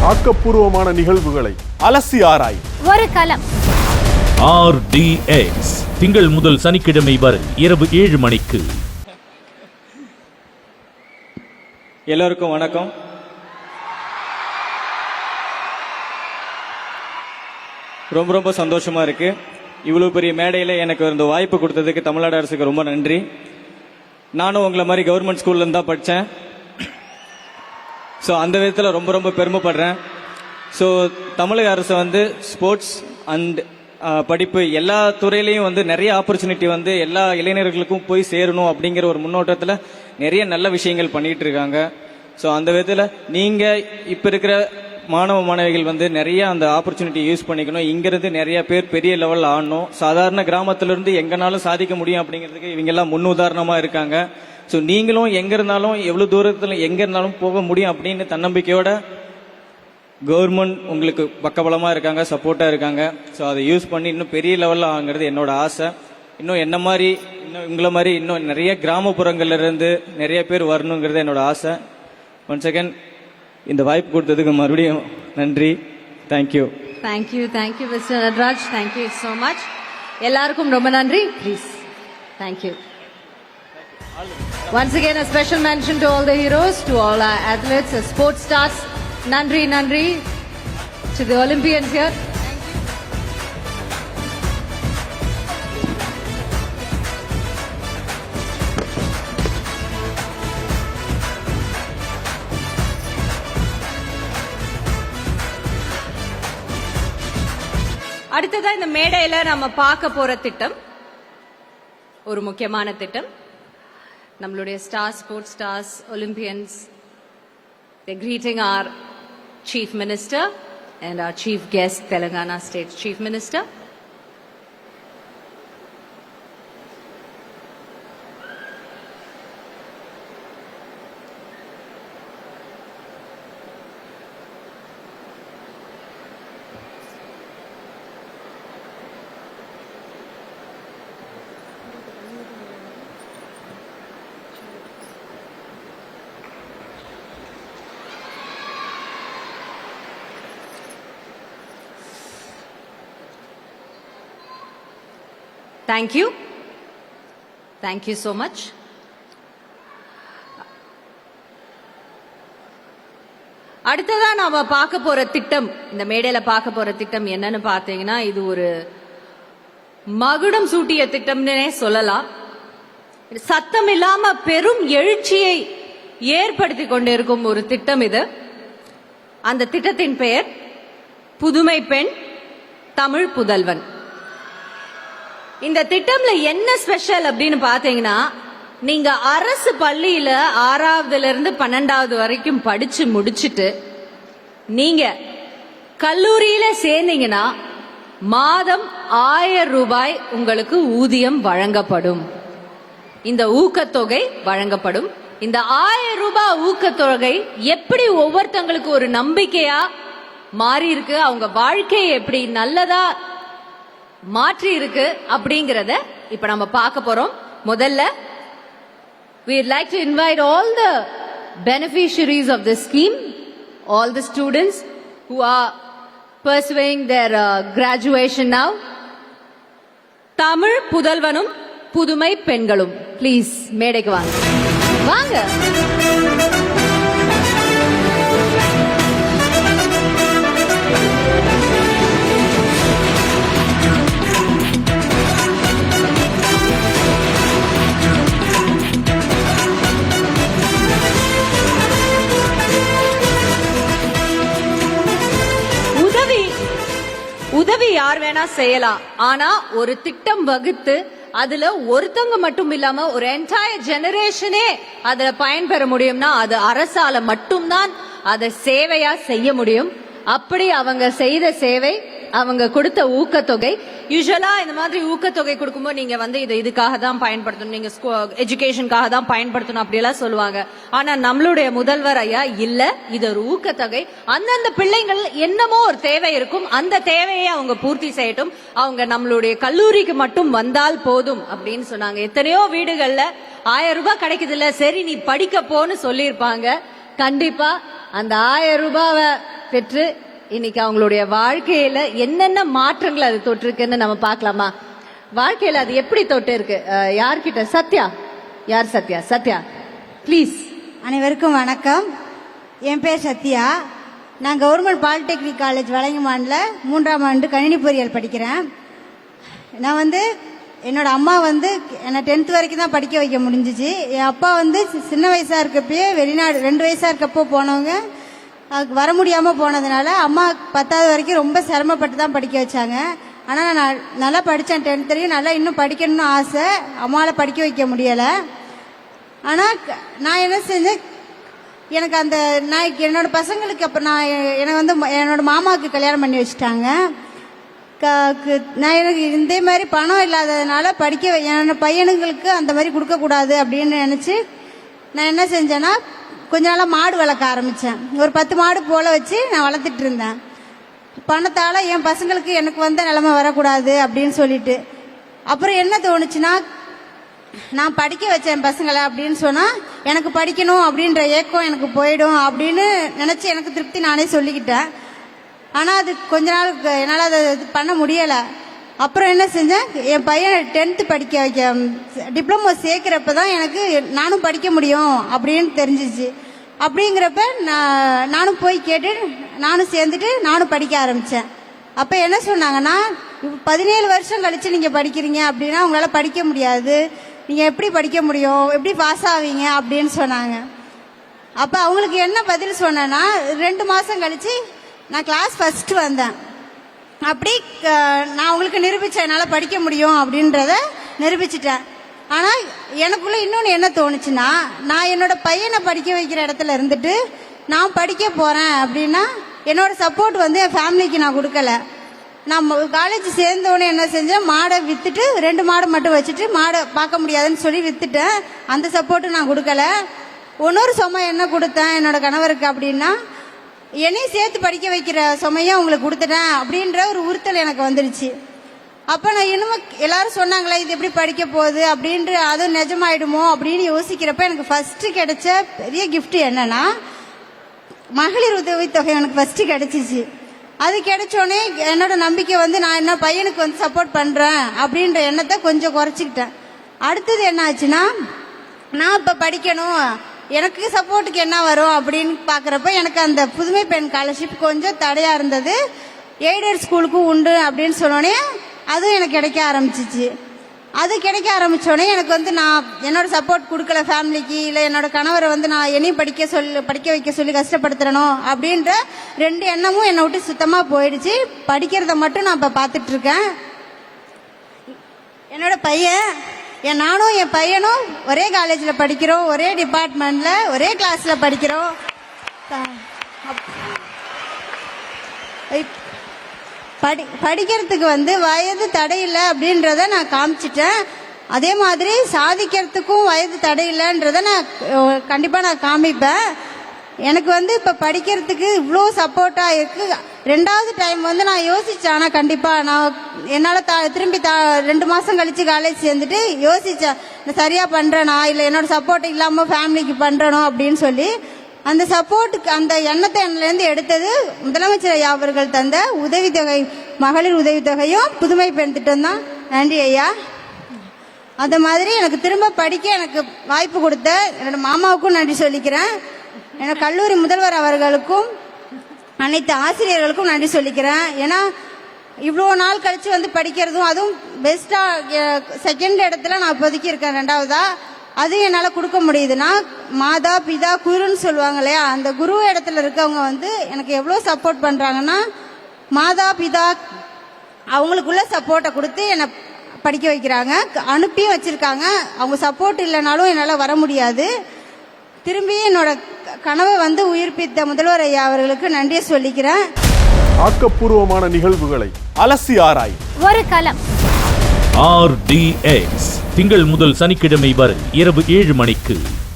ஆக்கப்பூர்வமான நிகழ்வுகளை அலசி ஆராய் ஒரு களம். RDX திங்கள் முதல் சனிக்கிழமை வரை இரவு 7 மணிக்கு. எல்லோருக்கும் வணக்கம். ரொம்ப சந்தோஷமா இருக்கு. இவ்வளவு பெரிய மேடையில் எனக்கு இந்த வாய்ப்பு கொடுத்ததுக்கு தமிழ்நாடு அரசுக்கு ரொம்ப நன்றி. நானும் உங்களை மாதிரி கவர்மெண்ட் ஸ்கூல்ல இருந்து தான் படித்தேன். ஸோ அந்த விதத்தில் ரொம்ப பெருமைப்படுறேன். ஸோ தமிழக அரசு ஸ்போர்ட்ஸ் அண்ட் படிப்பு எல்லா துறையிலையும் நிறைய ஆப்பர்ச்சுனிட்டி எல்லா இளைஞர்களுக்கும் போய் சேரணும் அப்படிங்கிற ஒரு முன்னோட்டத்தில் நிறைய நல்ல விஷயங்கள் பண்ணிட்டு இருக்காங்க. ஸோ அந்த விதத்தில் நீங்கள் இப்போ இருக்கிற மாணவ மாணவிகள் நிறைய அந்த ஆப்பர்ச்சுனிட்டி யூஸ் பண்ணிக்கணும். இங்கிருந்து நிறைய பேர் பெரிய லெவலில் ஆடணும். சாதாரண கிராமத்திலிருந்து எங்கனாலும் சாதிக்க முடியும் அப்படிங்கிறதுக்கு இவங்கெல்லாம் முன்னுதாரணமாக இருக்காங்க. ஸோ நீங்களும் எங்கே இருந்தாலும் எவ்வளோ தூரத்தில் எங்கே இருந்தாலும் போக முடியும் அப்படின்னு தன்னம்பிக்கையோட கவர்மெண்ட் உங்களுக்கு பக்கபலமாக இருக்காங்க, சப்போர்ட்டாக இருக்காங்க. ஸோ அதை யூஸ் பண்ணி இன்னும் பெரிய லெவலில் ஆகுங்கிறது என்னோட ஆசை. இன்னும் என்ன மாதிரி உங்களை மாதிரி இன்னும் நிறைய கிராமப்புறங்கள்லேருந்து நிறைய பேர் வரணுங்கிறது என்னோட ஆசை. ஒன் செகண்ட் இந்த வாய்ப்பு கொடுத்ததுக்கு மறுபடியும் நன்றி. Thank you mister Nataraj. Thank you so much. எல்லாருக்கும் ரொம்ப நன்றி. Please. Thank you. Once again, a special mention to all the heroes, to all our athletes, sports stars. Nandri to the Olympians here. அடுத்ததா இந்த மேடையில நம்ம பார்க்க போற திட்டம் ஒரு முக்கியமான திட்டம். நம்மளுடைய stars, sports stars, Olympians, they're greeting our Chief Minister and our Chief Guest, Telangana State Chief Minister. Thank you so much. அடுத்ததா நாம பார்க்க போற திட்டம், இந்த மேடையில பார்க்க போற திட்டம் என்னன்னு பார்த்தீங்கன்னா, இது ஒரு மகுடம் சூட்டிய திட்டம்னே சொல்லலாம். சத்தம் இல்லாம பெரும் எழுச்சியை ஏற்படுத்தி கொண்டிருக்கும் ஒரு திட்டம் இது. அந்த திட்டத்தின் பெயர் புதுமை பெண் தமிழ் புதல்வன். இந்த திட்டம்ல என்ன ஸ்பெஷல் அப்படின்னு பாத்தீங்கன்னா, நீங்க அரசு பள்ளியில 6வதுல இருந்து 12வது வரைக்கும் படிச்சு முடிச்சிட்டு நீங்க கல்லூரியில சேர்ந்தீங்கன்னா மாதம் 1000 ரூபாய் உங்களுக்கு ஊதியம் வழங்கப்படும். இந்த ஊக்கத்தொகை வழங்கப்படும். இந்த 1000 ரூபாய் ஊக்கத்தொகை எப்படி ஒவ்வொருத்தங்களுக்கு ஒரு நம்பிக்கையா மாறி இருக்கு, அவங்க வாழ்க்கையை எப்படி நல்லதா மாற்றி இருக்கு அப்படிங்கறத இப்ப நம்ம பார்க்க போறோம். முதல்ல we'd like to invite all the beneficiaries of this scheme, all the students who are pursuing their graduation now. Tamil புதல்வனும் புதுமை பெண்களும் ப்ளீஸ் மேடைக்கு வாங்க. வாங்க. உதவி யார் வேணா செய்யலாம். ஆனா ஒரு திட்டம் வகுத்து அதுல ஒருத்தவங்க மட்டும் இல்லாம ஒரு என்டையர் ஜெனரேஷனே அதுல பயன்பெற முடியும்னா அது அரசால மட்டும்தான் அதை சேவையா செய்ய முடியும். அப்படி அவங்க செய்த சேவை, அவங்க கொடுத்த ஊக்கத்தொகை. யூசுவலா இந்த மாதிரி ஊக்கத்தொகை கொடுக்கும்போது நீங்க இதை இதுக்காக தான் பயன்படுத்தணும், நீங்க எஜுகேஷனுக்காக தான் பயன்படுத்தணும் அப்படி எல்லாம் சொல்லுவாங்க. ஆனா நம்மளுடைய முதல்வர் ஐயா இல்ல, இது ஒரு ஊக்கத்தொகை. அந்தந்த பிள்ளைங்கள் என்னமோ ஒரு தேவை இருக்கும், அந்த தேவையை அவங்க பூர்த்தி செய்யட்டும், அவங்க நம்மளுடைய கல்லூரிக்கு மட்டும் வந்தால் போதும் அப்படின்னு சொன்னாங்க. எத்தனையோ வீடுகள்ல 1000 ரூபாய் கிடைக்குது இல்ல, சரி நீ படிக்க போன்னு சொல்லியிருப்பாங்க. கண்டிப்பா அந்த 1000 ரூபாவை பெற்று இன்னைக்கு அவங்களுடைய வாழ்க்கையில என்னென்ன மாற்றங்கள் அது தொட்டிருக்குன்னு நம்ம பார்க்கலாமா? வாழ்க்கையில அது எப்படி தொட்டு இருக்கு? யார்கிட்ட? சத்யா. யார் சத்யா? சத்யா ப்ளீஸ். அனைவருக்கும் வணக்கம். என் பேர் சத்யா. நான் கவர்மெண்ட் பாலிடெக்னிக் காலேஜ் வலங்கமானில் 3ஆம் ஆண்டு கணினி பொறியியல் படிக்கிறேன். நான் வந்து என்னோட அம்மா வந்து என்னை 10th வரைக்கும் தான் படிக்க வைக்க முடிஞ்சிச்சு. என் அப்பா வந்து சின்ன வயசாக இருக்கப்பயே வெளிநாடு 2 வயசாக இருக்கப்போ போனவங்க. அதுக்கு வர முடியாமல் போனதுனால அம்மா 10வது வரைக்கும் ரொம்ப சிரமப்பட்டு தான் படிக்க வச்சாங்க. ஆனால் நான் நல்லா படித்தேன். 10th வரைக்கும் நல்லா இன்னும் படிக்கணும்னு ஆசை. அம்மாவால் படிக்க வைக்க முடியலை. ஆனால் நான் என்ன செஞ்சேன், எனக்கு அந்த நான் என்னோட பசங்களுக்கு அப்போ எனக்கு வந்து என்னோட மாமாவுக்கு கல்யாணம் பண்ணி வச்சுட்டாங்க. நான் எனக்கு இதே மாதிரி பணம் இல்லாததுனால என்னோட பையனுங்களுக்கு அந்த மாதிரி கொடுக்கக்கூடாது அப்படின்னு நினச்சி நான் என்ன செஞ்சேன்னா கொஞ்ச நாளாக மாடு வளர்க்க ஆரம்பித்தேன். ஒரு 10 மாடு போல் வச்சு நான் வளர்த்துட்டு இருந்தேன். பணத்தால் என் பசங்களுக்கு எனக்கு வந்த நிலைமை வரக்கூடாது அப்படின்னு சொல்லிட்டு அப்புறம் என்ன தோணுச்சுன்னா, நான் படிக்க வச்சேன் பசங்களை அப்படின்னு சொன்னால் எனக்கு படிக்கணும் அப்படின்ற ஏக்கம் எனக்கு போயிடும் அப்படின்னு நினச்சி எனக்கு திருப்தி நானே சொல்லிக்கிட்டேன். ஆனால் அது கொஞ்ச நாள் என்னால் அதை இது பண்ண முடியலை. அப்புறம் என்ன செஞ்சேன், என் பையன் 10th படிக்க வைக்க டிப்ளமோ சேர்க்குறப்ப தான் எனக்கு நானும் படிக்க முடியும் அப்படின்னு தெரிஞ்சிச்சு. அப்படிங்கிறப்ப நானும் போய் கேட்டு நானும் சேர்ந்துட்டு நானும் படிக்க ஆரம்பித்தேன். அப்போ என்ன சொன்னாங்கன்னா, 17 வருஷம் கழித்து நீங்கள் படிக்கிறீங்க அப்படின்னா உங்களால் படிக்க முடியாது, நீங்கள் எப்படி படிக்க முடியும், எப்படி பாஸ் ஆவீங்க அப்படின்னு சொன்னாங்க. அப்போ அவங்களுக்கு என்ன பதில் சொன்னேன்னா, 2 மாதம் கழித்து நான் கிளாஸ் ஃபர்ஸ்ட் வந்தேன். அப்படி நான் உங்களுக்கு நிரூபித்தேன் என்னால் படிக்க முடியும் அப்படின்றத நிரூபிச்சிட்டேன். ஆனால் எனக்குள்ளே இன்னொன்று என்ன தோணுச்சுன்னா, நான் என்னோட பையனை படிக்க வைக்கிற இடத்துல இருந்துட்டு நான் படிக்க போகிறேன் அப்படின்னா என்னோட சப்போர்ட் வந்து என் ஃபேமிலிக்கு நான் கொடுக்கல. நான் காலேஜ் சேர்ந்தோடனே என்ன செஞ்சேன், மாடை விற்றுட்டு 2 மாடை மட்டும் வச்சுட்டு மாடை பார்க்க முடியாதுன்னு சொல்லி விற்றுட்டேன். அந்த சப்போர்ட்டு நான் கொடுக்கல. இன்னொரு சுமை என்ன கொடுத்தேன் என்னோட கணவருக்கு அப்படின்னா, என்னையும் சேர்த்து படிக்க வைக்கிற சுமையை உங்களுக்கு கொடுத்துட்டேன் அப்படின்ற ஒரு உறுத்தல் எனக்கு வந்துடுச்சு. அப்போ நான் இன்னமும் எல்லாரும் சொன்னாங்களே இது எப்படி படிக்க போகுது அப்படின்ற அதுவும் நிஜமாயிடுமோ அப்படின்னு யோசிக்கிறப்ப எனக்கு ஃபஸ்ட்டு கிடைச்ச பெரிய கிஃப்ட் என்னன்னா, மகளிர் உதவித்தொகை எனக்கு ஃபஸ்ட்டு கிடைச்சிச்சு. அது கிடைச்சோடனே என்னோட நம்பிக்கை வந்து நான் என்ன பையனுக்கு வந்து சப்போர்ட் பண்ணுறேன் அப்படின்ற எண்ணத்தை கொஞ்சம் குறைச்சிக்கிட்டேன். அடுத்தது என்ன ஆச்சுன்னா, நான் இப்போ படிக்கணும் எனக்கு சப்போர்ட்டுக்கு என்ன வரும் அப்படின்னு பார்க்குறப்ப எனக்கு அந்த புதுமை பெண் ஸ்காலர்ஷிப் கொஞ்சம் தடையாக இருந்தது. எய்டட் ஸ்கூலுக்கும் உண்டு அப்படின்னு சொன்னோடனே அதுவும் எனக்கு கிடைக்க ஆரம்பிச்சிச்சு. அது கிடைக்க ஆரம்பித்தோடனே எனக்கு வந்து நான் என்னோட சப்போர்ட் கொடுக்கல ஃபேமிலிக்கு, இல்லை என்னோட கணவரை வந்து நான் என்னையும் படிக்க வைக்க சொல்லி கஷ்டப்படுத்துறணும் அப்படின்ற 2 எண்ணமும் என்னை விட்டு சுத்தமாக போயிடுச்சு. படிக்கிறத மட்டும் நான் இப்போ பார்த்துட்ருக்கேன். என்னோட பையன் நானும் என் பையனும் ஒரே காலேஜில் படிக்கிறோம், ஒரே டிபார்ட்மெண்ட்டில் ஒரே கிளாஸில் படிக்கிறோம். படிக்கிறதுக்கு வந்து வயது தடை இல்லை அப்படின்றத நான் காமிச்சிட்டேன். அதே மாதிரி சாதிக்கிறதுக்கும் வயது தடை இல்லைன்றதை நான் கண்டிப்பாக நான் காமிப்பேன். எனக்கு வந்து இப்போ படிக்கிறதுக்கு இவ்வளோ சப்போர்ட்டாக இருக்குது. 2வது டைம் வந்து நான் யோசித்தேன். ஆனால் கண்டிப்பாக நான் என்னால் திரும்பி 2 மாதம் கழித்து காலேஜ் சேர்ந்துட்டு யோசித்தேன், நான் சரியாக பண்ணுறேனா இல்லை என்னோடய சப்போர்ட் இல்லாமல் ஃபேமிலிக்கு பண்ணுறனோ அப்படின்னு சொல்லி. அந்த சப்போர்ட்டுக்கு அந்த எண்ணத்தை என்னிலேருந்து எடுத்தது முதலமைச்சர் ஐயா அவர்கள் தந்த உதவித்தொகை, மகளிர் உதவித்தொகையும் புதுமை பெண் திட்டம் தான். நன்றி ஐயா. அந்த மாதிரி எனக்கு திரும்ப படிக்க எனக்கு வாய்ப்பு கொடுத்த என்னோட மாமாவுக்கும் நன்றி சொல்லிக்கிறேன். என்னோட கல்லூரி முதல்வர் அவர்களுக்கும் அனைத்து ஆசிரியர்களுக்கும் நன்றி சொல்லிக்கிறேன். ஏன்னா இவ்வளோ நாள் கழித்து வந்து படிக்கிறதும் அதுவும் பெஸ்ட்டாக 2nd இடத்துல நான் இப்போதைக்கு இருக்கேன். 2வதா அது என்னால் கொடுக்க முடியுதுன்னா, மாதா பிதா குருன்னு சொல்லுவாங்க இல்லையா, அந்த குரு இடத்துல இருக்கவங்க வந்து எனக்கு எவ்வளோ சப்போர்ட் பண்ணுறாங்கன்னா, மாதா பிதா அவங்களுக்குள்ள சப்போர்ட்டை கொடுத்து என்னை படிக்க வைக்கிறாங்க, அனுப்பியும் வச்சுருக்காங்க. அவங்க சப்போர்ட் இல்லைனாலும் என்னால் வர முடியாது. திரும்பி என்னோட கனவை வந்து உயிர்ப்பித்த முதல்வர் ஐயா அவர்களுக்கு நன்றியை சொல்லிக்கிறேன். ஆக்கப்பூர்வமான நிகழ்வுகளை அலசி ஆராய் ஒரு களம் RDX திங்கள் முதல் சனிக்கிழமை வரை இரவு 7 மணிக்கு